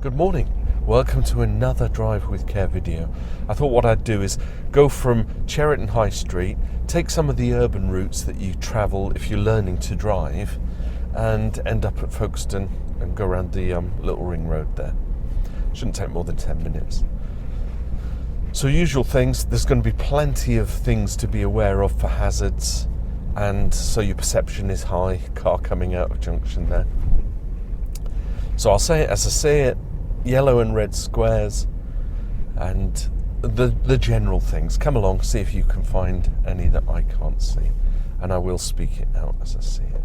Good morning. Welcome to another Drive with Care video. I thought what I'd do is go from Cheriton High Street, take some of the urban routes that you travel if you're learning to drive, and end up at Folkestone and go around the little ring road there. Shouldn't take more than 10 minutes. So usual things, there's going to be plenty of things to be aware of for hazards, and so your perception is high, car coming out of junction there. So I'll say it as I say it, yellow and red squares, and the general things. Come along, see if you can find any that I can't see, and I will speak it out as I see it.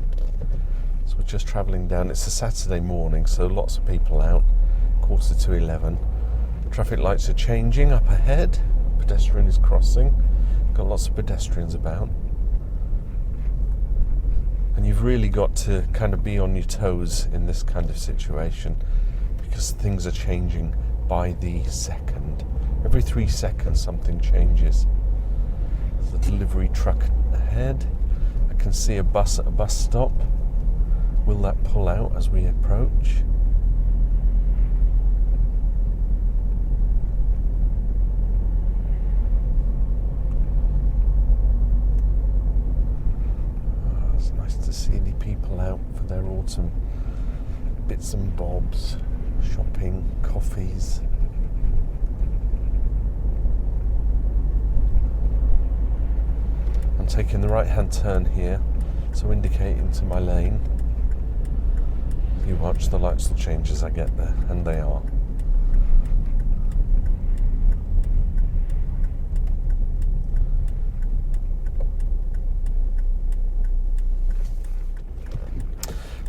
So we're just travelling down. It's a Saturday morning, so lots of people out, 11:15. Traffic lights are changing up ahead. Pedestrian is crossing. Got lots of pedestrians about. And you've really got to kind of be on your toes in this kind of situation because things are changing by the second. Every 3 seconds something changes. There's a delivery truck ahead. I can see a bus at a bus stop. Will that pull out as we approach? It's nice to see the people out for their autumn bits and bobs, shopping, coffees. I'm taking the right hand turn here, so indicating to my lane. You watch, the lights will change as I get there, and they are.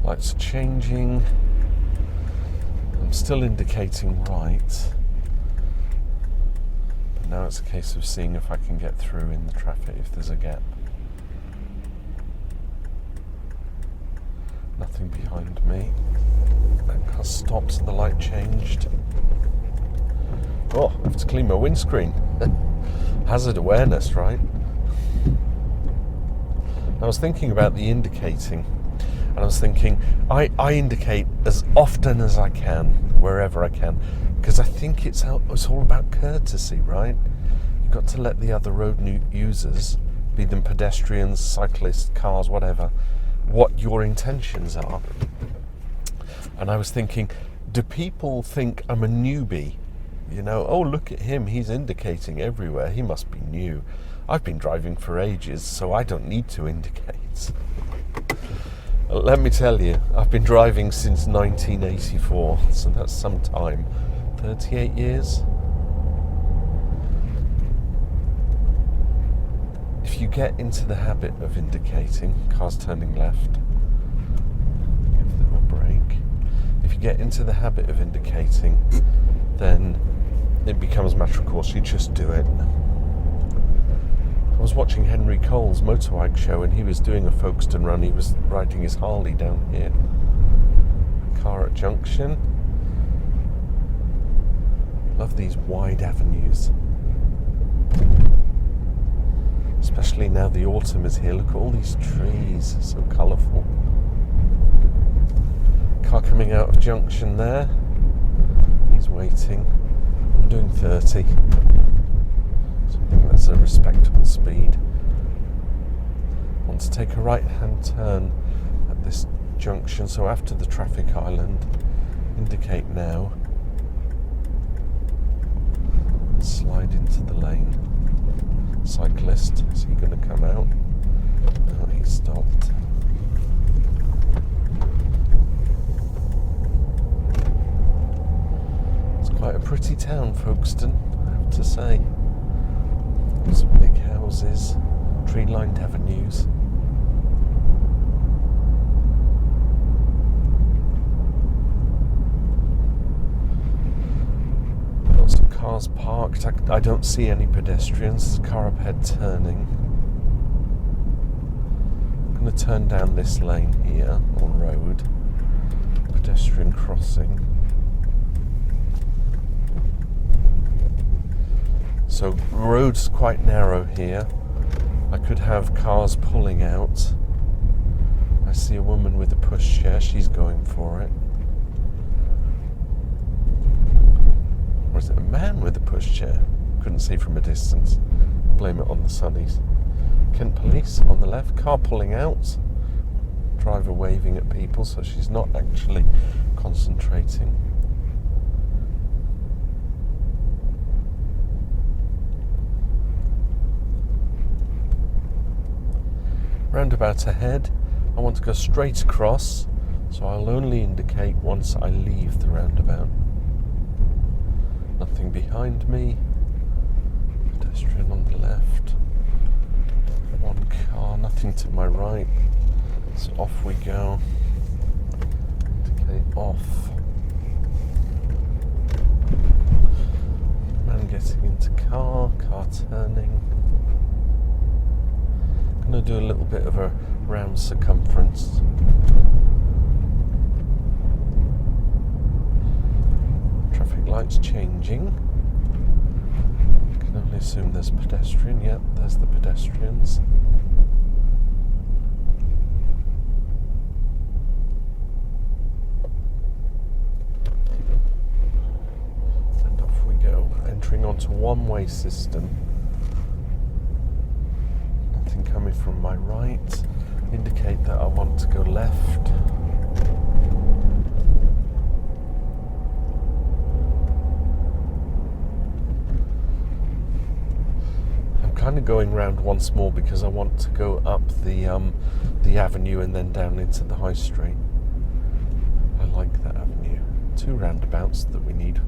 Lights are changing. I'm still indicating right, but now it's a case of seeing if I can get through in the traffic if there's a gap. Nothing behind me. That car stopped and the light changed. Oh, I have to clean my windscreen. Hazard awareness, right? I was thinking about the indicating. And I was thinking, I indicate as often as I can, wherever I can, because I think it's all about courtesy, right? You've got to let the other road users, be them pedestrians, cyclists, cars, whatever, what your intentions are. And I was thinking, do people think I'm a newbie? You know, oh, look at him, he's indicating everywhere, he must be new. I've been driving for ages, so I don't need to indicate. Let me tell you, I've been driving since 1984, so that's some time. 38 years? If you get into the habit of indicating, cars turning left, give them a break. If you get into the habit of indicating, then it becomes matter of course, you just do it. I was watching Henry Cole's motorbike show and he was doing a Folkestone run. He was riding his Harley down here. Car at junction. Love these wide avenues. Especially now the autumn is here. Look at all these trees, so colourful. Car coming out of junction there. He's waiting. I'm doing 30. I think that's a respectable speed. I want to take a right hand turn at this junction, so after the traffic island, indicate now, and slide into the lane. Cyclist, is he going to come out? No, he stopped. It's quite a pretty town, Folkestone, I have to say. Some big houses, tree-lined avenues. Lots of cars parked. I don't see any pedestrians. There's a car up ahead turning. I'm going to turn down this lane here on road. Pedestrian crossing. So road's quite narrow here. I could have cars pulling out. I see a woman with a pushchair, she's going for it. Or is it a man with a pushchair? Couldn't see from a distance. Blame it on the sunnies. Kent Police on the left, car pulling out. Driver waving at people, so she's not actually concentrating. Roundabout ahead. I want to go straight across, so I'll only indicate once I leave the roundabout. Nothing behind me. Pedestrian on the left. One car, nothing to my right. So off we go. Indicate off. Man getting into car turning. Gonna do a little bit of a round circumference. Traffic lights changing. Can only assume there's a pedestrian. Yep, there's the pedestrians. And off we go, entering onto one-way system. Nothing coming from my right. Indicate that I want to go left. Kind of going round once more because I want to go up the avenue and then down into the high street. I like that avenue. 2 roundabouts that we need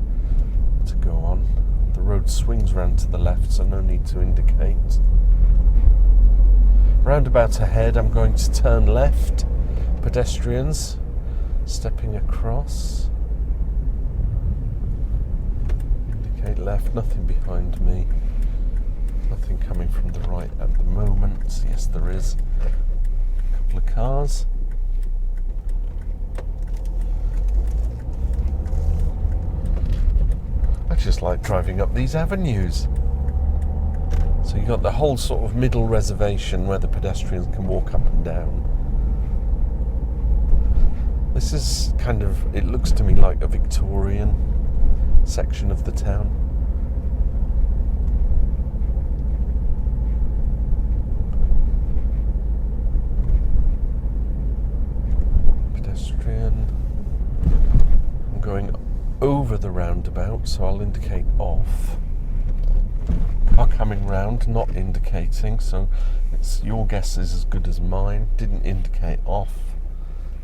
to go on. The road swings round to the left, so no need to indicate. Roundabout ahead, I'm going to turn left. Pedestrians stepping across. Indicate left, nothing behind me. Nothing coming from the right at the moment. Yes, there is. A couple of cars. I just like driving up these avenues. So you got the whole sort of middle reservation where the pedestrians can walk up and down. This is kind of, it looks to me like a Victorian section of the town. I'm going over the roundabout, so I'll indicate off. Car coming round, not indicating, so it's your guess is as good as mine. Didn't indicate off.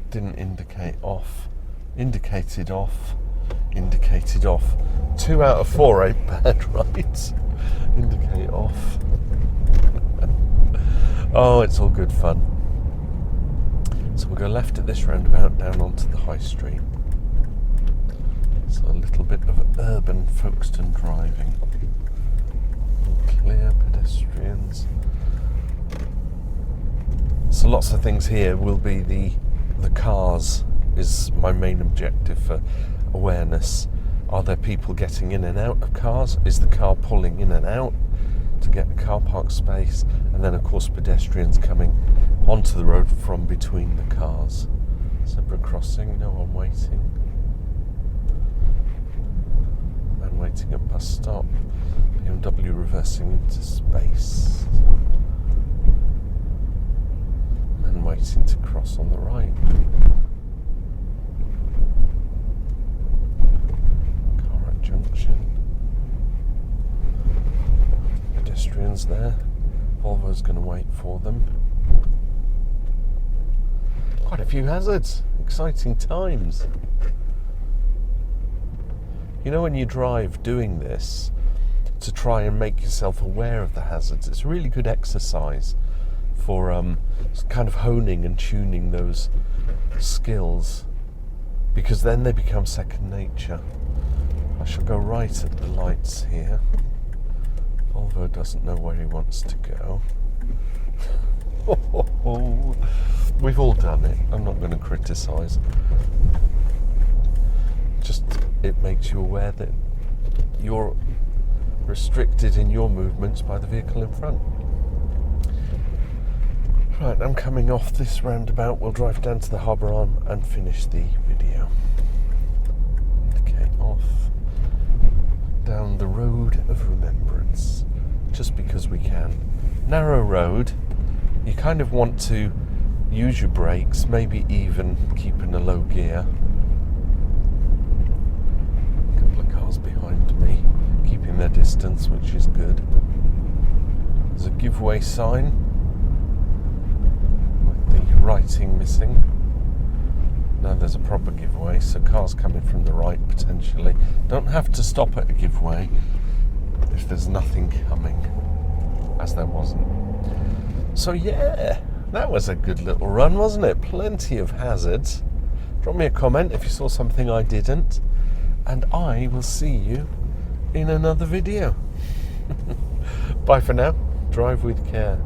Didn't indicate off. Indicated off. Indicated off. 2 out of 4 ain't bad, right? Indicate off. Oh, it's all good fun. So we'll go left at this roundabout down onto the high street. So a little bit of urban Folkestone driving. All clear, pedestrians. So lots of things here will be the cars is my main objective for awareness. Are there people getting in and out of cars? Is the car pulling in and out to get a car park space? And then of course pedestrians coming onto the road from between the cars. Zebra crossing, no one waiting. Man waiting at bus stop. BMW reversing into space. Man waiting to cross on the right. Car at junction. Pedestrians there. Volvo's going to wait for them. Quite a few hazards. Exciting times. You know, when you drive doing this to try and make yourself aware of the hazards, it's really good exercise for kind of honing and tuning those skills, because then they become second nature. I shall go right at the lights here. Volvo doesn't know where he wants to go. We've all done it. I'm not going to criticise. Just, it makes you aware that you're restricted in your movements by the vehicle in front. Right, I'm coming off this roundabout. We'll drive down to the harbour arm and finish the video. Indicate off. down the road of remembrance, just because we can. Narrow road, you kind of want to use your brakes, maybe even keep in a low gear. A couple of cars behind me, keeping their distance, which is good. There's a giveaway sign with the writing missing. Now there's a proper giveaway, so cars coming from the right potentially. Don't have to stop at a giveaway if there's nothing coming, as there wasn't. So yeah, that was a good little run, wasn't it? Plenty of hazards. Drop me a comment if you saw something I didn't, and I will see you in another video. Bye for now. Drive with care.